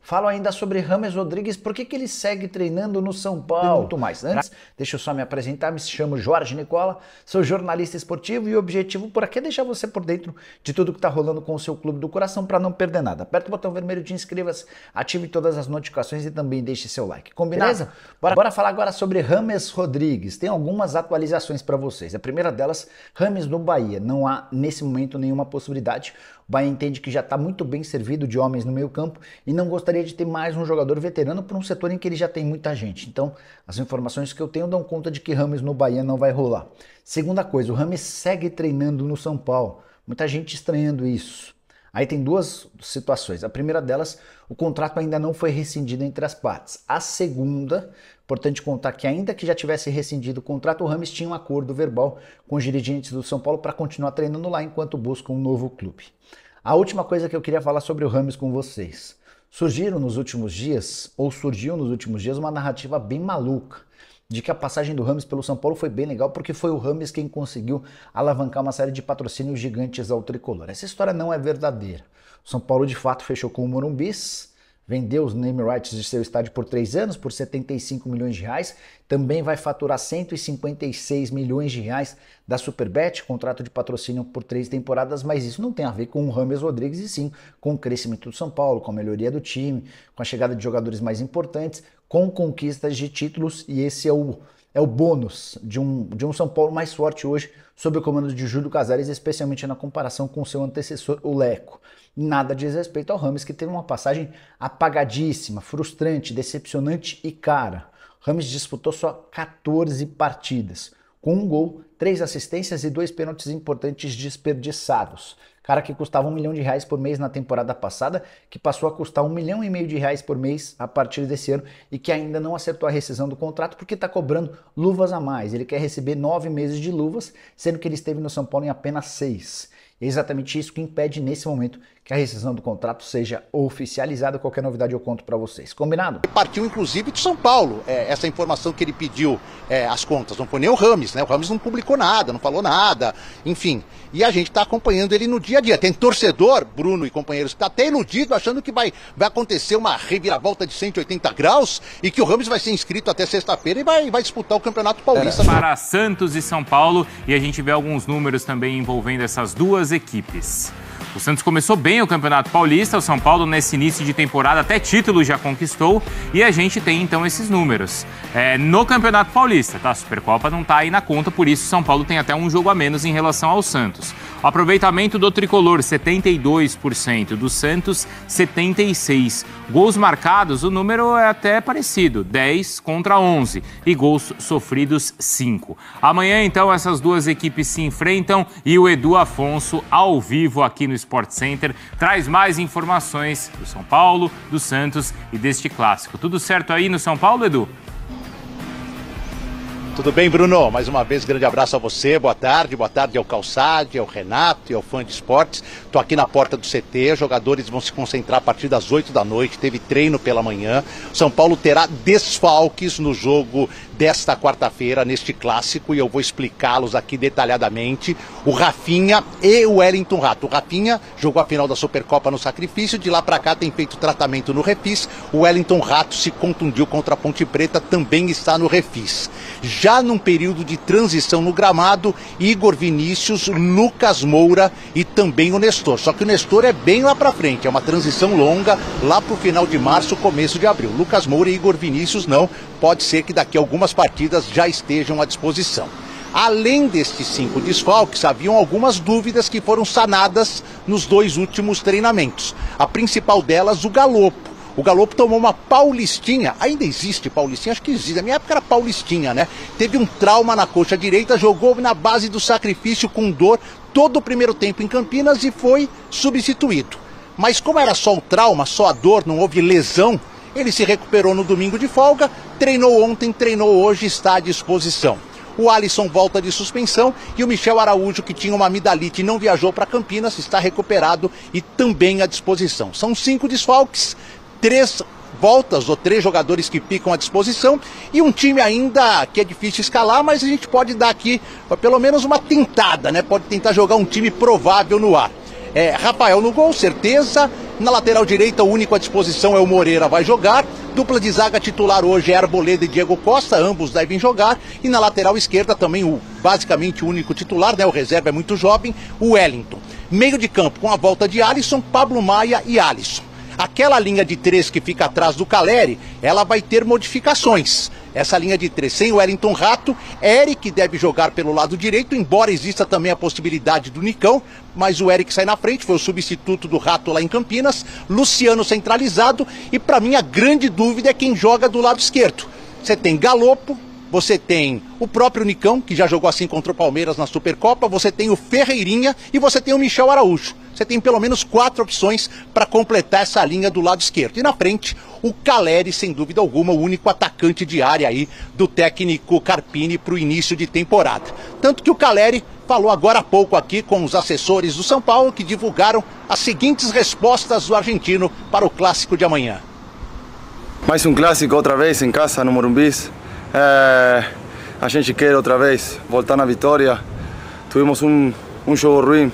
Falo ainda sobre James Rodrigues, por que ele segue treinando no São Paulo e muito mais. Antes, deixa eu só me apresentar, me chamo Jorge Nicola, sou jornalista esportivo e o objetivo por aqui é deixar você por dentro de tudo que está rolando com o seu clube do coração para não perder nada. Aperta o botão vermelho de inscreva-se, ative todas as notificações e também deixe seu like. Combinado? Beleza? Bora falar agora sobre James Rodrigues. Tem algumas atualizações para vocês. A primeira delas, James no Bahia. Não há nesse momento nenhuma possibilidade. O Bahia entende que já está muito bem servido de homens no meio campo e não gostaria de ter mais um jogador veterano para um setor em que ele já tem muita gente. Então, as informações que eu tenho dão conta de que James no Bahia não vai rolar. Segunda coisa, o James segue treinando no São Paulo. Muita gente estranhando isso. Aí tem duas situações. A primeira delas, o contrato ainda não foi rescindido entre as partes. A segunda, importante contar que ainda que já tivesse rescindido o contrato, o James tinha um acordo verbal com os dirigentes do São Paulo para continuar treinando lá enquanto busca um novo clube. A última coisa que eu queria falar sobre o James com vocês. Surgiu nos últimos dias uma narrativa bem maluca de que a passagem do James pelo São Paulo foi bem legal porque foi o James quem conseguiu alavancar uma série de patrocínios gigantes ao tricolor. Essa história não é verdadeira. O São Paulo de fato fechou com o Morumbis, vendeu os name rights de seu estádio por 3 anos, por 75 milhões de reais, também vai faturar 156 milhões de reais da Superbet, contrato de patrocínio por 3 temporadas, mas isso não tem a ver com o James Rodrigues e sim com o crescimento do São Paulo, com a melhoria do time, com a chegada de jogadores mais importantes, com conquistas de títulos, e esse é o bônus de um São Paulo mais forte hoje, sob o comando de Júlio Casares, especialmente na comparação com seu antecessor, o Leco. Nada diz respeito ao James, que teve uma passagem apagadíssima, frustrante, decepcionante e cara. O James disputou só 14 partidas, com 1 gol, 3 assistências e 2 pênaltis importantes desperdiçados. Cara que custava R$1 milhão por mês na temporada passada, que passou a custar R$1,5 milhão por mês a partir desse ano e que ainda não acertou a rescisão do contrato porque está cobrando luvas a mais. Ele quer receber 9 meses de luvas, sendo que ele esteve no São Paulo em apenas 6. É exatamente isso que impede nesse momento que a rescisão do contrato seja oficializada. Qualquer novidade eu conto para vocês. Combinado? Partiu inclusive de São Paulo, essa informação que ele pediu, as contas. Não foi nem o James, né? O James não publicou nada, não falou nada, enfim. E a gente está acompanhando ele no dia a dia. Tem torcedor, Bruno e companheiros, que está até iludido, achando que vai acontecer uma reviravolta de 180 graus e que o James vai ser inscrito até sexta-feira e vai disputar o Campeonato Paulista. Para Santos e São Paulo, e a gente vê alguns números também envolvendo essas duas equipes. O Santos começou bem o Campeonato Paulista, o São Paulo nesse início de temporada até título já conquistou e a gente tem então esses números. No Campeonato Paulista, tá? A Supercopa não tá aí na conta, por isso o São Paulo tem até um jogo a menos em relação ao Santos. O aproveitamento do tricolor, 72%, do Santos, 76%. Gols marcados, o número é até parecido, 10 contra 11 e gols sofridos, 5. Amanhã então essas duas equipes se enfrentam e o Edu Afonso, ao vivo aqui no Sport Center, traz mais informações do São Paulo, do Santos e deste clássico. Tudo certo aí no São Paulo, Edu? Tudo bem, Bruno? Mais uma vez, grande abraço a você, boa tarde ao Calçade, ao Renato e ao Fã de Esportes. Estou aqui na porta do CT, os jogadores vão se concentrar a partir das 8 da noite, teve treino pela manhã. São Paulo terá desfalques no jogo desta quarta-feira, neste clássico, e eu vou explicá-los aqui detalhadamente. O Rafinha e o Wellington Rato. O Rafinha jogou a final da Supercopa no Sacrifício, de lá para cá tem feito tratamento no Refis. O Wellington Rato se contundiu contra a Ponte Preta, também está no Refis. Já num período de transição no gramado, Igor Vinícius, Lucas Moura e também o Nestor. Só que o Nestor é bem lá para frente, é uma transição longa, lá para o final de março, começo de abril. Lucas Moura e Igor Vinícius não, pode ser que daqui a algumas partidas já estejam à disposição. Além destes 5 desfalques, haviam algumas dúvidas que foram sanadas nos 2 últimos treinamentos. A principal delas, o Galopo. O Galopo tomou uma paulistinha, ainda existe paulistinha, acho que existe, na minha época era paulistinha, né? Teve um trauma na coxa direita, jogou na base do Sacrifício com dor todo o primeiro tempo em Campinas e foi substituído. Mas como era só o trauma, só a dor, não houve lesão, ele se recuperou no domingo de folga, treinou ontem, treinou hoje, está à disposição. O Alisson volta de suspensão e o Michel Araújo, que tinha uma amidalite e não viajou para Campinas, está recuperado e também à disposição. São 5 desfalques, 3 voltas ou 3 jogadores que ficam à disposição e um time ainda que é difícil escalar, mas a gente pode dar aqui pelo menos uma tentada, né? Pode tentar jogar um time provável no ar. Rafael no gol, certeza. Na lateral direita, o único à disposição é o Moreira, vai jogar. Dupla de zaga titular hoje é Arboleda e Diego Costa, ambos devem jogar. E na lateral esquerda também, basicamente o único titular, né? O reserva é muito jovem, o Wellington. Meio de campo com a volta de Alisson, Pablo Maia e Alisson. Aquela linha de 3 que fica atrás do Caleri, ela vai ter modificações. Essa linha de 3 sem o Wellington Rato, Eric deve jogar pelo lado direito, embora exista também a possibilidade do Nicão, mas o Eric sai na frente, foi o substituto do Rato lá em Campinas, Luciano centralizado, e para mim a grande dúvida é quem joga do lado esquerdo. Você tem Galopo, você tem o próprio Nicão, que já jogou assim contra o Palmeiras na Supercopa, você tem o Ferreirinha e você tem o Michel Araújo. Você tem pelo menos 4 opções para completar essa linha do lado esquerdo. E na frente, o Caleri, sem dúvida alguma, o único atacante de área aí do técnico Carpini para o início de temporada. Tanto que o Caleri falou agora há pouco aqui com os assessores do São Paulo, que divulgaram as seguintes respostas do argentino para o clássico de amanhã. Mais um clássico outra vez em casa, no Morumbi. A gente quer outra vez voltar na vitória. Tivemos um jogo ruim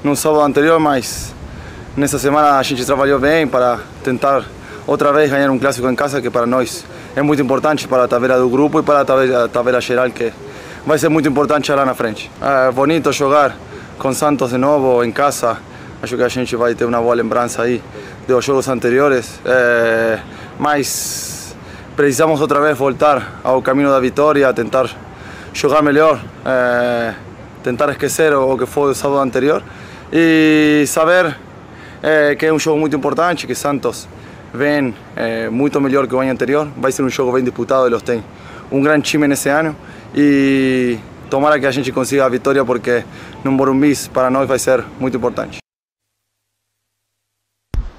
no sábado anterior, mas nessa semana a gente trabalhou bem para tentar outra vez ganhar um clássico em casa, que para nós é muito importante para a tabela do grupo e para a tabela geral, que vai ser muito importante lá na frente. É bonito jogar com Santos de novo em casa. Acho que a gente vai ter uma boa lembrança aí dos jogos anteriores, mas precisamos outra vez voltar ao caminho da vitória, tentar jogar melhor, tentar esquecer o que foi o sábado anterior e saber que é um jogo muito importante, que Santos vem muito melhor que o ano anterior. Vai ser um jogo bem disputado, eles têm um grande time nesse ano e tomara que a gente consiga a vitória, porque no Morumbi para nós vai ser muito importante.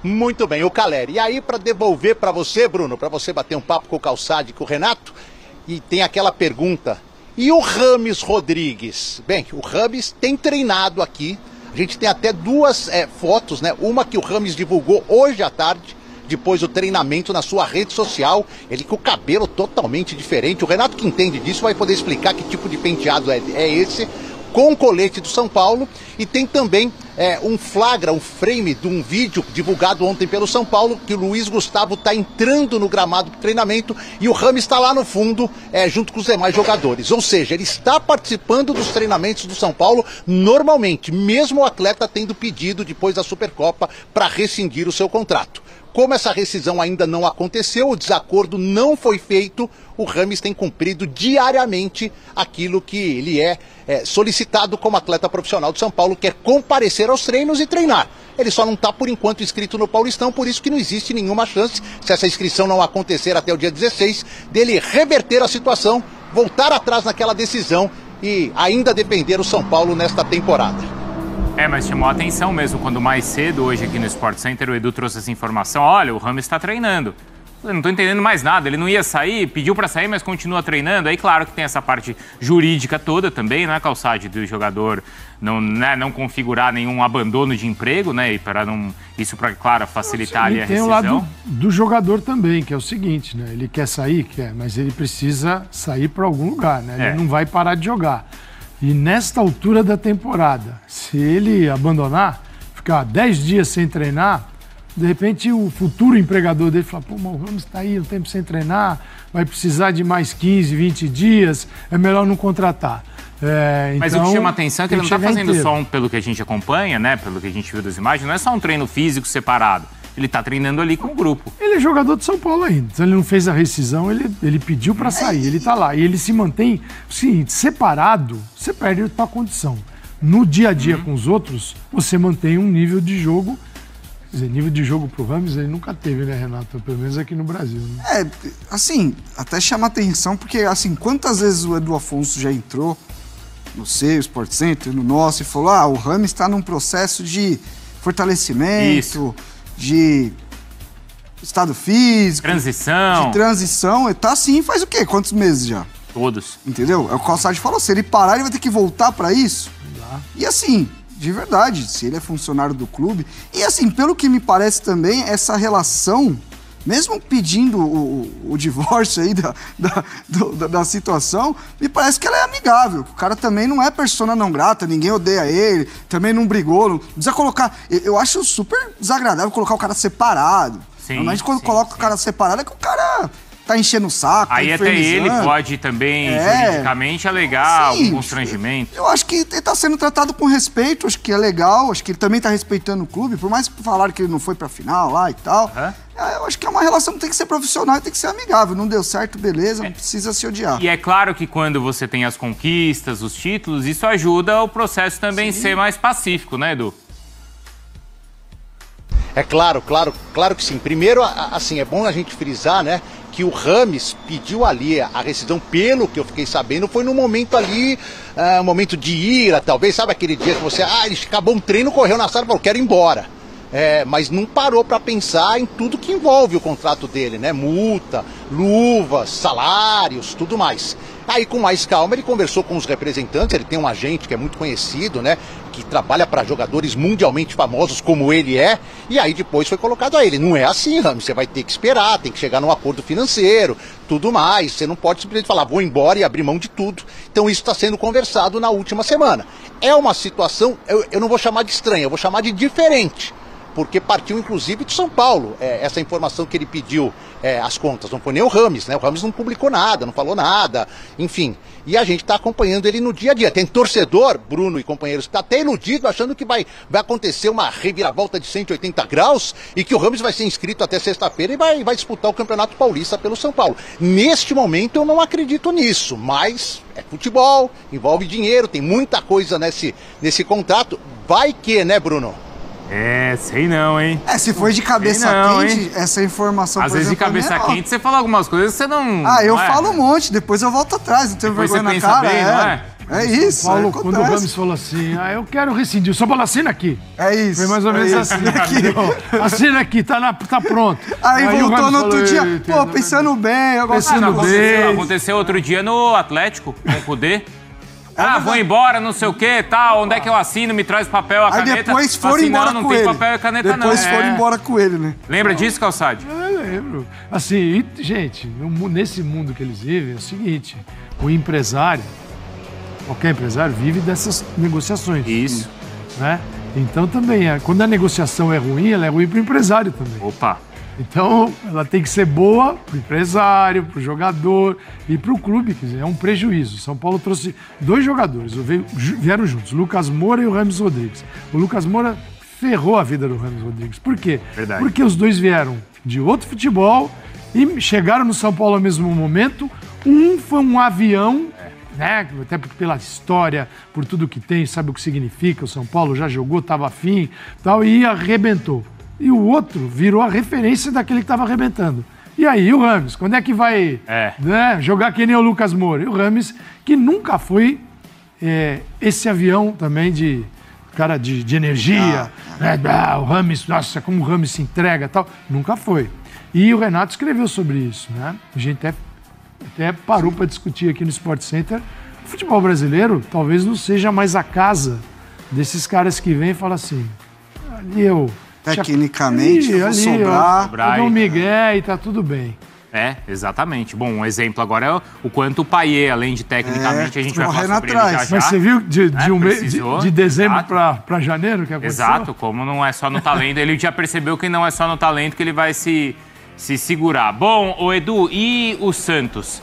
Muito bem, o Caleri. E aí, para devolver para você, Bruno, para você bater um papo com o Calçade e com o Renato, e tem aquela pergunta: e o Rames Rodrigues? Bem, o Rames tem treinado aqui. A gente tem até duas fotos, né? Uma que o Rames divulgou hoje à tarde, depois do treinamento na sua rede social. Ele com o cabelo totalmente diferente. O Renato, que entende disso, vai poder explicar que tipo de penteado é esse, com o colete do São Paulo. E tem também um frame de um vídeo divulgado ontem pelo São Paulo, que o Luiz Gustavo está entrando no gramado do treinamento e o Rames está lá no fundo, junto com os demais jogadores. Ou seja, ele está participando dos treinamentos do São Paulo normalmente, mesmo o atleta tendo pedido depois da Supercopa para rescindir o seu contrato. Como essa rescisão ainda não aconteceu, o desacordo não foi feito, o Rames tem cumprido diariamente aquilo que ele é solicitado como atleta profissional do São Paulo, que é comparecer aos treinos e treinar. Ele só não está, por enquanto, inscrito no Paulistão, por isso que não existe nenhuma chance, se essa inscrição não acontecer até o dia 16, dele reverter a situação, voltar atrás naquela decisão e ainda defender o São Paulo nesta temporada. Mas chamou a atenção mesmo quando mais cedo, hoje aqui no Sport Center, o Edu trouxe essa informação. Olha, o Rames está treinando. Eu não estou entendendo mais nada. Ele não ia sair, pediu para sair, mas continua treinando. Aí, claro que tem essa parte jurídica toda também, né, Calçade, do jogador não configurar nenhum abandono de emprego, né, e para não... Isso para, claro, facilitar ali a rescisão. Tem o lado do jogador também, que é o seguinte, né, ele quer sair, mas ele precisa sair para algum lugar, né, ele não vai parar de jogar. E nesta altura da temporada, se ele abandonar, ficar 10 dias sem treinar, de repente o futuro empregador dele fala: pô, o Ramos está aí um tempo sem treinar, vai precisar de mais 15, 20 dias, é melhor não contratar. Mas então, o que chama a atenção é que ele não está fazendo só pelo que a gente acompanha, né, pelo que a gente viu das imagens, não é só um treino físico separado. Ele está treinando ali com o grupo. Ele é jogador de São Paulo ainda. Então ele não fez a rescisão, ele pediu para sair, ele está lá. E ele se mantém, seguinte, separado, você perde a tua condição. No dia a dia com os outros, você mantém um nível de jogo. Quer dizer, nível de jogo pro Rames ele nunca teve, né, Renato? Pelo menos aqui no Brasil. Né? Assim, até chama atenção, porque assim, quantas vezes o Edu Afonso já entrou no seu Sport Center, no nosso, e falou: o Rames está num processo de fortalecimento, de estado físico, transição. Ele tá assim faz o quê? Quantos meses já? Todos. Entendeu? É o que o Calçade falou, se ele parar, ele vai ter que voltar pra isso. E assim, de verdade, se ele é funcionário do clube. E assim, pelo que me parece também, essa relação mesmo pedindo o divórcio aí da situação, me parece que ela é amigável. O cara também não é persona não grata, ninguém odeia ele, também não brigou, não precisa colocar... Eu acho super desagradável colocar o cara separado. Normalmente quando coloca o cara separado é que o cara tá enchendo o saco, aí até ele pode também, juridicamente, alegar algum constrangimento. Eu acho que ele tá sendo tratado com respeito, acho que é legal, acho que ele também tá respeitando o clube, por mais que falaram que ele não foi pra final lá e tal. Eu acho que é uma relação que tem que ser profissional e tem que ser amigável. Não deu certo, beleza, não precisa se odiar. E é claro que quando você tem as conquistas, os títulos, isso ajuda o processo também ser mais pacífico, né, Edu? É claro que sim. Primeiro, assim, é bom a gente frisar, né, que o Rames pediu ali a rescisão, pelo que eu fiquei sabendo, foi num momento ali, um momento de ira, talvez, sabe aquele dia que você, ele acabou um treino, correu na sala e falou, quero ir embora. Mas não parou para pensar em tudo que envolve o contrato dele, né, multa, luvas, salários, tudo mais. Aí, com mais calma, ele conversou com os representantes, ele tem um agente que é muito conhecido, né, que trabalha para jogadores mundialmente famosos como ele é, e aí depois foi colocado a ele. Não é assim, Rames, você vai ter que esperar, tem que chegar num acordo financeiro, tudo mais, você não pode simplesmente falar, vou embora e abrir mão de tudo. Então isso está sendo conversado na última semana. É uma situação, eu não vou chamar de estranha, eu vou chamar de diferente. Porque partiu, inclusive, de São Paulo, essa informação que ele pediu, as contas. Não foi nem o Rames, né? O Rames não publicou nada, não falou nada, enfim. E a gente está acompanhando ele no dia a dia. Tem torcedor, Bruno e companheiros, que está até iludido, achando que vai acontecer uma reviravolta de 180 graus e que o Rames vai ser inscrito até sexta-feira e vai disputar o Campeonato Paulista pelo São Paulo. Neste momento eu não acredito nisso, mas é futebol, envolve dinheiro, tem muita coisa nesse contrato. Vai que, né, Bruno? Sei não, hein? Se for de cabeça quente, essa informação, às vezes de cabeça quente você fala algumas coisas que você não... eu falo um monte, depois eu volto atrás, não tenho vergonha na cara. Bem, não é? É isso, Paulo, quando o Rames falou assim, eu quero rescindir, só fala, assina aqui. É isso. Foi mais ou menos assim. Assina aqui, tá pronto. Aí voltou no outro dia, pensando bem. Aconteceu outro dia no Atlético, com o Cudê. Vou embora, não sei o que, tal, onde é que eu assino, me traz papel, a caneta. Aí depois foram embora com ele. Não tem papel e caneta depois foram embora com ele, né? Lembra disso, Calçade? Eu lembro. Assim, gente, nesse mundo que eles vivem, é o seguinte, o empresário, qualquer empresário vive dessas negociações. Isso. Né? Então também, quando a negociação é ruim, ela é ruim para o empresário também. Opa! Então, ela tem que ser boa para o empresário, para o jogador e para o clube, quer dizer, é um prejuízo. São Paulo trouxe 2 jogadores, vieram juntos, o Lucas Moura e o Rames Rodrigues. O Lucas Moura ferrou a vida do Rames Rodrigues. Por quê? Verdade. Porque os dois vieram de outro futebol e chegaram no São Paulo ao mesmo momento. Um foi um avião, né? Até pela história, por tudo que tem, sabe o que significa. O São Paulo já jogou, estava afim tal, e arrebentou. E o outro virou a referência daquele que estava arrebentando. E aí, o Rames, quando é que vai jogar que nem o Lucas Moura? E o Rames, que nunca foi esse avião também de energia. O Rames, nossa, como o Rames se entrega e tal. Nunca foi. E o Renato escreveu sobre isso, né? A gente até parou para discutir aqui no Sport Center. O futebol brasileiro talvez não seja mais a casa desses caras que vêm e falam assim, ali eu... Tecnicamente, eu vou sobrar. Eu dou um migué e tá tudo bem. Exatamente. Bom, um exemplo agora é o quanto o Payet, além de tecnicamente, a gente vai falar sobre ele já. Mas você viu de dezembro para janeiro que aconteceu? Exato, como não é só no talento, ele já percebeu que não é só no talento que ele vai se segurar. Bom, o Edu, e o Santos?